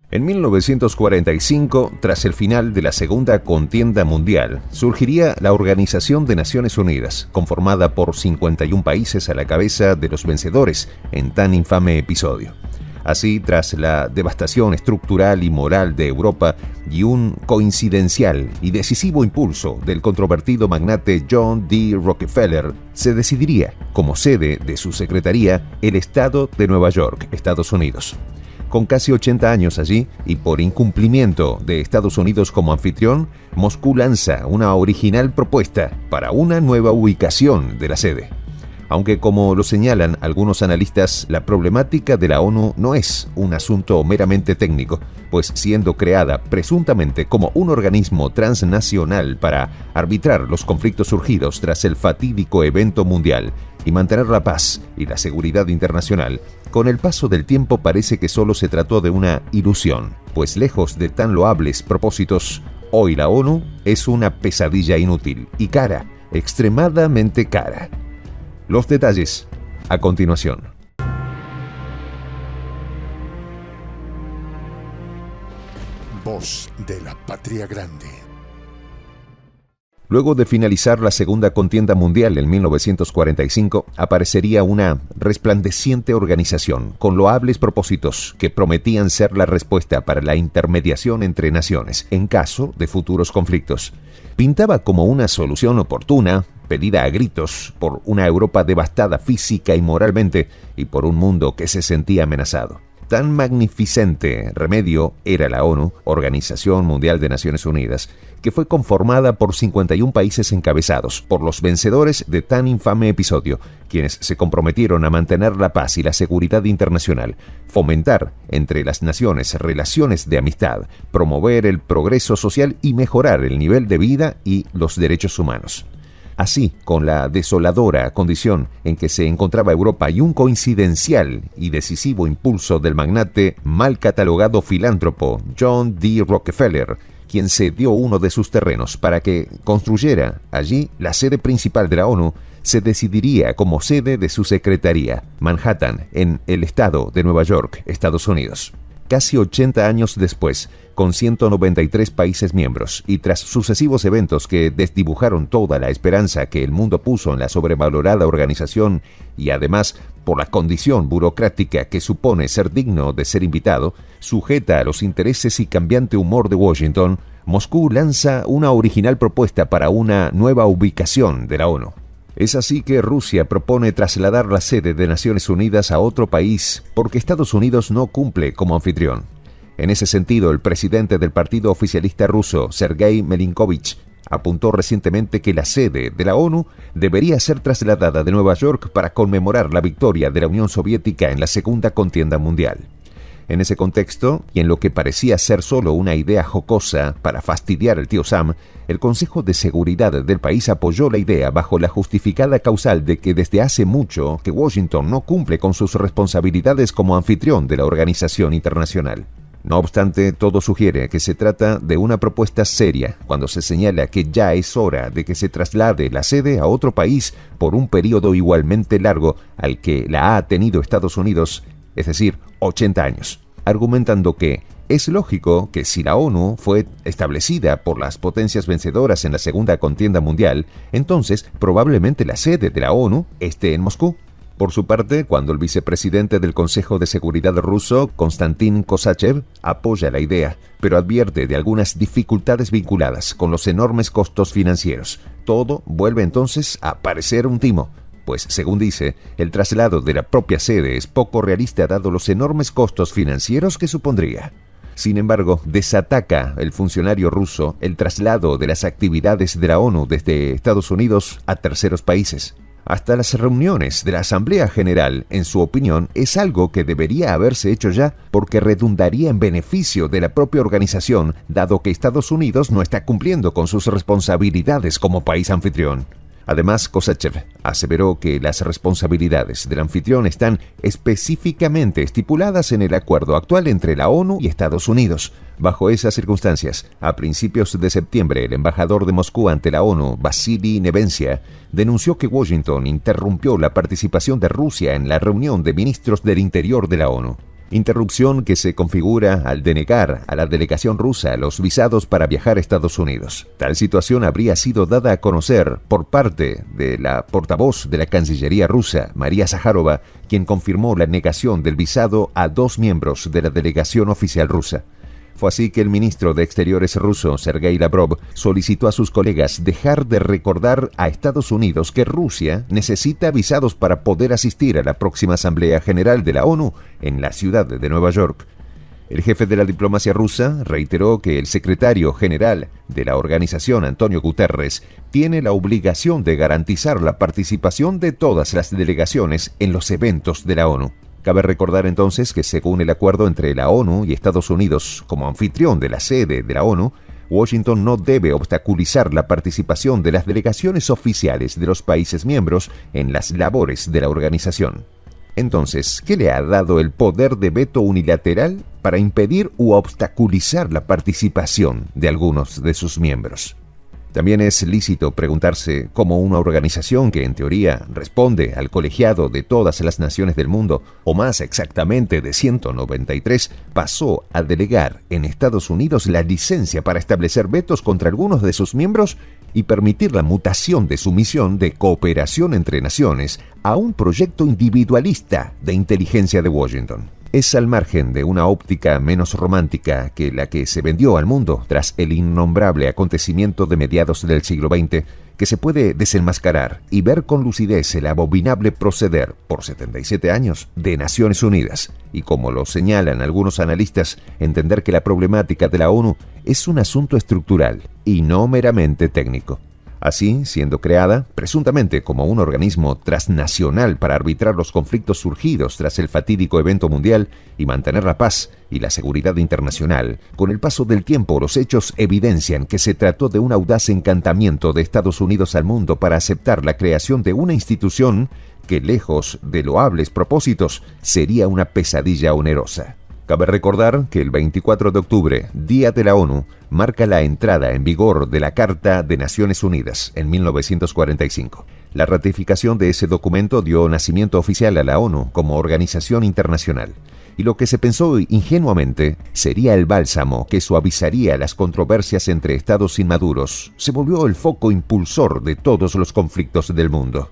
En 1945, tras el final de la Segunda Contienda Mundial, surgiría la Organización de Naciones Unidas, conformada por 51 países a la cabeza de los vencedores en tan infame episodio. Así, tras la devastación estructural y moral de Europa y un coincidencial y decisivo impulso del controvertido magnate John D. Rockefeller, se decidiría, como sede de su secretaría, el Estado de Nueva York, Estados Unidos. Con casi 80 años allí, y por incumplimiento de Estados Unidos como anfitrión, Moscú lanza una original propuesta para una nueva ubicación de la sede. Aunque, como lo señalan algunos analistas, la problemática de la ONU no es un asunto meramente técnico, pues siendo creada presuntamente como un organismo transnacional para arbitrar los conflictos surgidos tras el fatídico evento mundial y mantener la paz y la seguridad internacional, con el paso del tiempo parece que solo se trató de una ilusión, pues lejos de tan loables propósitos, hoy la ONU es una pesadilla inútil y cara, extremadamente cara. Los detalles a continuación. Voz de la Patria Grande. Luego de finalizar la Segunda Contienda Mundial en 1945, aparecería una resplandeciente organización con loables propósitos que prometían ser la respuesta para la intermediación entre naciones en caso de futuros conflictos. Pintaba como una solución oportuna, pedida a gritos por una Europa devastada física y moralmente y por un mundo que se sentía amenazado. Tan magnificente remedio era la ONU, Organización Mundial de Naciones Unidas, que fue conformada por 51 países encabezados por los vencedores de tan infame episodio, quienes se comprometieron a mantener la paz y la seguridad internacional, fomentar entre las naciones relaciones de amistad, promover el progreso social y mejorar el nivel de vida y los derechos humanos. Así, con la desoladora condición en que se encontraba Europa y un coincidencial y decisivo impulso del magnate mal catalogado filántropo John D. Rockefeller, quien cedió uno de sus terrenos para que construyera allí la sede principal de la ONU, se decidiría como sede de su secretaría, Manhattan, en el estado de Nueva York, Estados Unidos. Casi 80 años después, con 193 países miembros, y tras sucesivos eventos que desdibujaron toda la esperanza que el mundo puso en la sobrevalorada organización y además por la condición burocrática que supone ser digno de ser invitado, sujeta a los intereses y cambiante humor de Washington, Moscú lanza una original propuesta para una nueva ubicación de la ONU. Es así que Rusia propone trasladar la sede de Naciones Unidas a otro país porque Estados Unidos no cumple como anfitrión. En ese sentido, el presidente del partido oficialista ruso, Sergei Milinkovich, apuntó recientemente que la sede de la ONU debería ser trasladada de Nueva York para conmemorar la victoria de la Unión Soviética en la Segunda Contienda Mundial. En ese contexto, y en lo que parecía ser solo una idea jocosa para fastidiar al tío Sam, el Consejo de Seguridad del país apoyó la idea bajo la justificada causal de que desde hace mucho que Washington no cumple con sus responsabilidades como anfitrión de la organización internacional. No obstante, todo sugiere que se trata de una propuesta seria cuando se señala que ya es hora de que se traslade la sede a otro país por un periodo igualmente largo al que la ha tenido Estados Unidos, es decir, 80 años, argumentando que es lógico que si la ONU fue establecida por las potencias vencedoras en la Segunda Contienda Mundial, entonces probablemente la sede de la ONU esté en Moscú. Por su parte, cuando el vicepresidente del Consejo de Seguridad ruso, Konstantin Kosachev, apoya la idea, pero advierte de algunas dificultades vinculadas con los enormes costos financieros, todo vuelve entonces a parecer un timo. Pues, según dice, el traslado de la propia sede es poco realista dado los enormes costos financieros que supondría. Sin embargo, desataca el funcionario ruso el traslado de las actividades de la ONU desde Estados Unidos a terceros países. Hasta las reuniones de la Asamblea General, en su opinión, es algo que debería haberse hecho ya porque redundaría en beneficio de la propia organización, dado que Estados Unidos no está cumpliendo con sus responsabilidades como país anfitrión. Además, Kosachev aseveró que las responsabilidades del anfitrión están específicamente estipuladas en el acuerdo actual entre la ONU y Estados Unidos. Bajo esas circunstancias, a principios de septiembre, el embajador de Moscú ante la ONU, Vasily Nevencia, denunció que Washington interrumpió la participación de Rusia en la reunión de ministros del Interior de la ONU. Interrupción que se configura al denegar a la delegación rusa los visados para viajar a Estados Unidos. Tal situación habría sido dada a conocer por parte de la portavoz de la Cancillería rusa, María Zaharova, quien confirmó la negación del visado a 2 miembros de la delegación oficial rusa. Fue así que el ministro de Exteriores ruso, Sergei Lavrov, solicitó a sus colegas dejar de recordar a Estados Unidos que Rusia necesita visados para poder asistir a la próxima Asamblea General de la ONU en la ciudad de Nueva York. El jefe de la diplomacia rusa reiteró que el secretario general de la organización, Antonio Guterres, tiene la obligación de garantizar la participación de todas las delegaciones en los eventos de la ONU. Cabe recordar entonces que según el acuerdo entre la ONU y Estados Unidos como anfitrión de la sede de la ONU, Washington no debe obstaculizar la participación de las delegaciones oficiales de los países miembros en las labores de la organización. Entonces, ¿qué le ha dado el poder de veto unilateral para impedir u obstaculizar la participación de algunos de sus miembros? También es lícito preguntarse cómo una organización que en teoría responde al colegiado de todas las naciones del mundo, o más exactamente de 193, pasó a delegar en Estados Unidos la licencia para establecer vetos contra algunos de sus miembros y permitir la mutación de su misión de cooperación entre naciones a un proyecto individualista de inteligencia de Washington. Es al margen de una óptica menos romántica que la que se vendió al mundo tras el innombrable acontecimiento de mediados del siglo XX, que se puede desenmascarar y ver con lucidez el abominable proceder, por 77 años, de Naciones Unidas, y como lo señalan algunos analistas, entender que la problemática de la ONU es un asunto estructural y no meramente técnico. Así, siendo creada, presuntamente como un organismo transnacional para arbitrar los conflictos surgidos tras el fatídico evento mundial y mantener la paz y la seguridad internacional, con el paso del tiempo los hechos evidencian que se trató de un audaz encantamiento de Estados Unidos al mundo para aceptar la creación de una institución que, lejos de loables propósitos, sería una pesadilla onerosa. Cabe recordar que el 24 de octubre, Día de la ONU, marca la entrada en vigor de la Carta de Naciones Unidas en 1945. La ratificación de ese documento dio nacimiento oficial a la ONU como organización internacional. Y lo que se pensó ingenuamente sería el bálsamo que suavizaría las controversias entre estados inmaduros, se volvió el foco impulsor de todos los conflictos del mundo.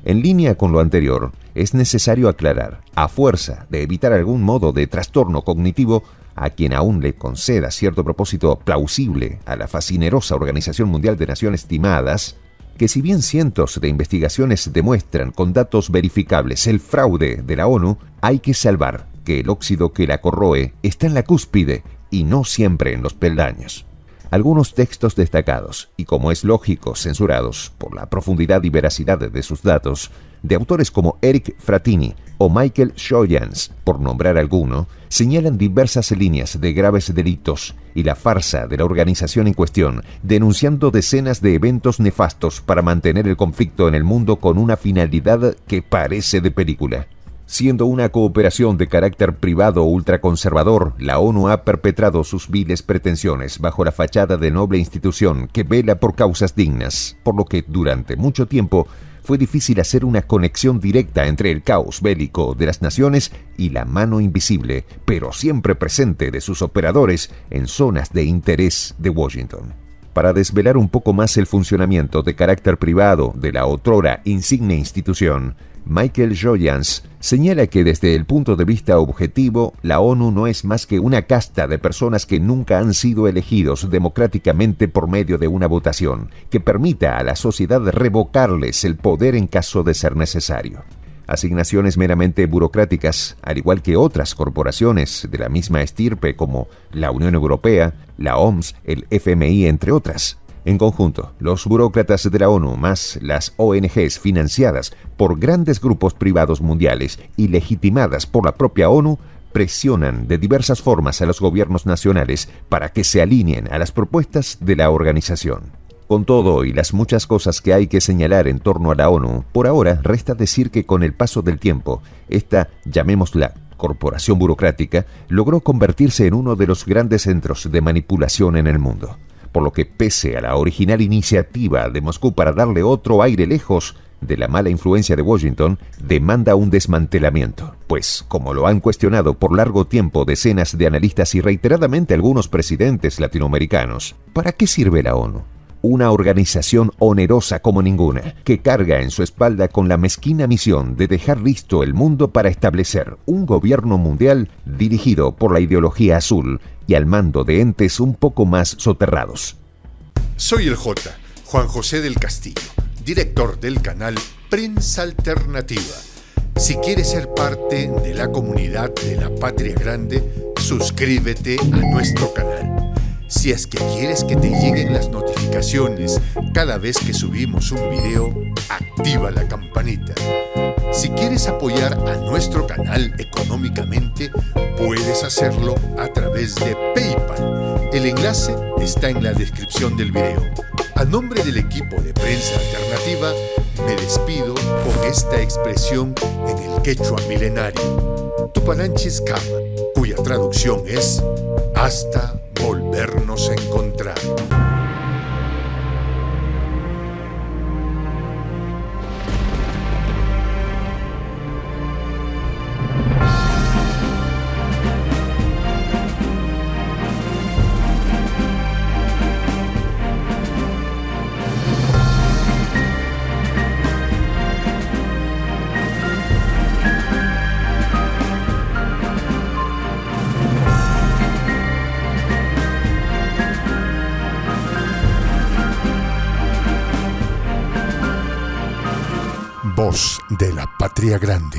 En línea con lo anterior, es necesario aclarar, a fuerza de evitar algún modo de trastorno cognitivo, a quien aún le conceda cierto propósito plausible a la fascinerosa Organización Mundial de Naciones Estimadas, que si bien cientos de investigaciones demuestran con datos verificables el fraude de la ONU, hay que salvar que el óxido que la corroe está en la cúspide y no siempre en los peldaños. Algunos textos destacados, y como es lógico, censurados por la profundidad y veracidad de sus datos, de autores como Eric Frattini o Michael Schoyans, por nombrar alguno, señalan diversas líneas de graves delitos y la farsa de la organización en cuestión, denunciando decenas de eventos nefastos para mantener el conflicto en el mundo con una finalidad que parece de película. Siendo una cooperación de carácter privado ultraconservador, la ONU ha perpetrado sus viles pretensiones bajo la fachada de noble institución que vela por causas dignas, por lo que durante mucho tiempo fue difícil hacer una conexión directa entre el caos bélico de las naciones y la mano invisible, pero siempre presente de sus operadores en zonas de interés de Washington. Para desvelar un poco más el funcionamiento de carácter privado de la otrora insigne institución, Michael Joyans señala que desde el punto de vista objetivo, la ONU no es más que una casta de personas que nunca han sido elegidos democráticamente por medio de una votación que permita a la sociedad revocarles el poder en caso de ser necesario. Asignaciones meramente burocráticas, al igual que otras corporaciones de la misma estirpe como la Unión Europea, la OMS, el FMI, entre otras. En conjunto, los burócratas de la ONU más las ONGs financiadas por grandes grupos privados mundiales y legitimadas por la propia ONU presionan de diversas formas a los gobiernos nacionales para que se alineen a las propuestas de la organización. Con todo y las muchas cosas que hay que señalar en torno a la ONU, por ahora resta decir que con el paso del tiempo, esta, llamémosla, corporación burocrática, logró convertirse en uno de los grandes centros de manipulación en el mundo. Por lo que, pese a la original iniciativa de Moscú para darle otro aire lejos, de la mala influencia de Washington, demanda un desmantelamiento. Pues, como lo han cuestionado por largo tiempo decenas de analistas y reiteradamente algunos presidentes latinoamericanos, ¿para qué sirve la ONU? Una organización onerosa como ninguna, que carga en su espalda con la mezquina misión de dejar listo el mundo para establecer un gobierno mundial dirigido por la ideología azul y al mando de entes un poco más soterrados. Soy el J, Juan José del Castillo, director del canal Prensa Alternativa. Si quieres ser parte de la comunidad de la Patria Grande, suscríbete a nuestro canal. Si es que quieres que te lleguen las notificaciones cada vez que subimos un video, activa la campanita. Si quieres apoyar a nuestro canal económicamente, puedes hacerlo a través de PayPal. El enlace está en la descripción del video. A nombre del equipo de Prensa Alternativa, me despido con esta expresión en el quechua milenario, Tupananchis Kama, cuya traducción es hasta volvernos a encontrar. Voz de la Patria Grande.